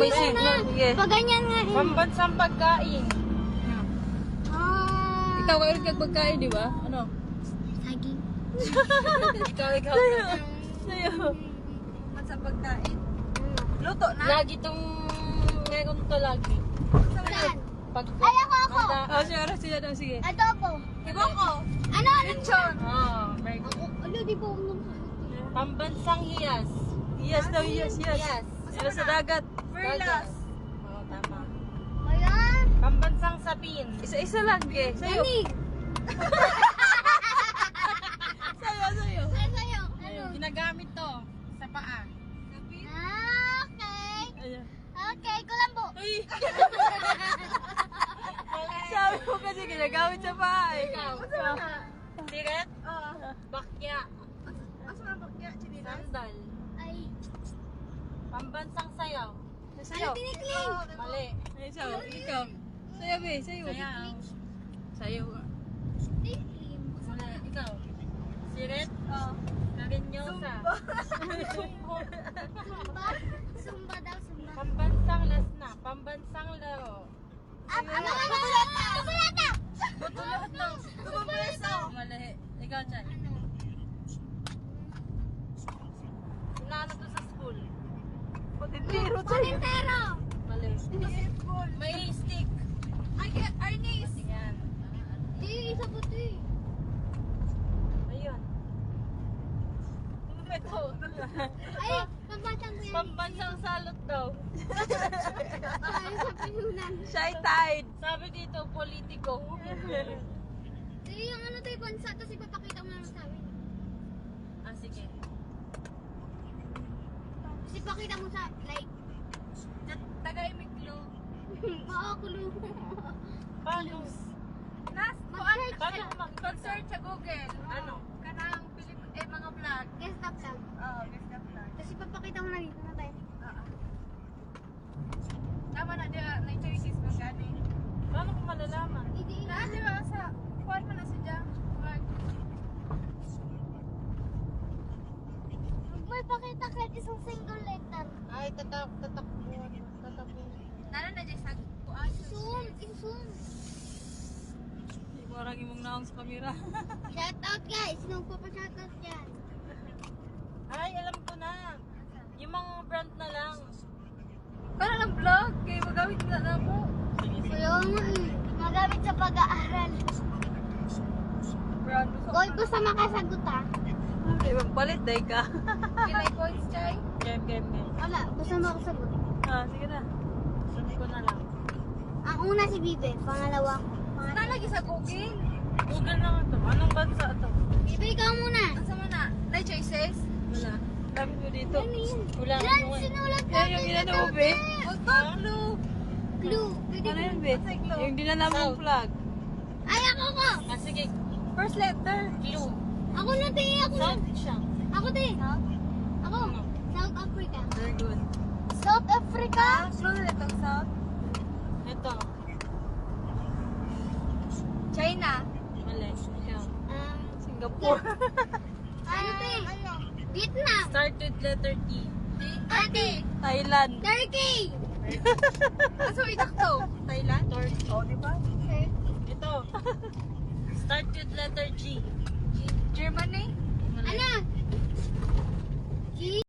may signal. Sige. Pag ganyan nga eh. Pambansang pagkain. Ikaw kayo pagkain, di ba? Ano? Saging. Ikaw. Sa'yo. Pambansang pagkain. Luto na. Lagi tong meron to lagi. Saan? Pag Ay, ako. Oh, siya daw, sige. Adobo. Iboko. Ano? Lechon. Oh, very good. Ano, di ba ako nung Pambansang hiyas. Hiyas daw, hiyas. Hiyas. Ano sa dagat? Furlas. Oo, tama. Ayan. Pambansang sapin. Isa-isa lang, ke. Sa'yo. Ani. Sa'yo. Sa'yo. Ano? Ginagamit to sa paa. Okay. Ayan. Okay, kulambo. Ay! Sabi mo kasi ginagamit sa bahay. Ikaw. Siret? Oo. Bakya. Asa na bakya? Chinilas? Sandal. Ay. Pambansang sayaw. Ano, tinikling? Mali. Ay, sa'yo. Ikaw. Sa'yo, be. Sa'yo. Sayaw. Sa'yo. Tinikling. Mali. Ikaw. Siret? Oh. Karinyosa. Sumba? Sumba daw, sumba. Pambansang lasna. Pambansang laro. Ano? Tukulata! Butulot ng Tukulata! Mali. Ikaw, Chan. Ano? Inaano to sa school? Patintiro Patintero! Mali. May stick. Arnis. Yan. Di, isa po ito eh. Ayun. Ito. Ay, pambatang ko yan. Pambansang salot daw. Ay, sa pinunan. Shy tide. Sabi dito, politiko. Di, yung ano tayo bansa, tapos ipapakita mo naman sa amin. Ah, sige. Tapos ipakita mo sa, like, Taga-imiklo. oo, kulo. Paano? Mag-search Paano ka. mag-search sa Google? Ano? Kanang mga vlog. Guess the vlog. Oo, guess the vlog. Tapos ipapakita mo na dito na tayo. Oo. Tama na, di ba? Na choices mo gani. Paano ko malalaman? Hindi, Di ba? Sa kuwan mo na si Jam. Huwag mo ipakita kahit isang single letter. Ay, tatakbuhan. Nara na dyan sa kuwan. Zoom, zoom. Parang imong naong sa kamera. Shout out guys, sino pa-shout out dyan? Ay, alam ko na. Yung mga brand na lang. Para lang vlog. Kaya magamit na mo. Kaya nga eh, magamit sa pag-aaral. Brand. Goy, basta makasagot ah. Ay, magpalit day ka. Kilay points, Chay? Game. Wala, basta makasagot. Ah, sige na. Sunod ko na lang. Ang una si Bibe, pangalawa ko. Lagi sa Google. Google na nga to. Anong bansa to? Bibe, ikaw muna. Asa mo na? May choices? Wala. Dami mo dito. Ano yun? Wala Yan, ano eh. sinulat Yan yung inano mo, be. Clue. Clue. Pwede Ano ba? yun, be? Yung dinala mong flag. Ay, ako ko. Ah, sige. First letter. Clue. Ako na, te. Ako na. South siya. Ako, te. Ako. South Africa. Very good. South Africa? Clue na itong South. Ito. China. Mali. Ikaw. Singapore. Ano, te? Vietnam. Start with letter T. Ate. Thailand. Turkey. Aso itakto? Thailand? Oh, di ba? Ito. Start with letter G. Germany? Ano? G.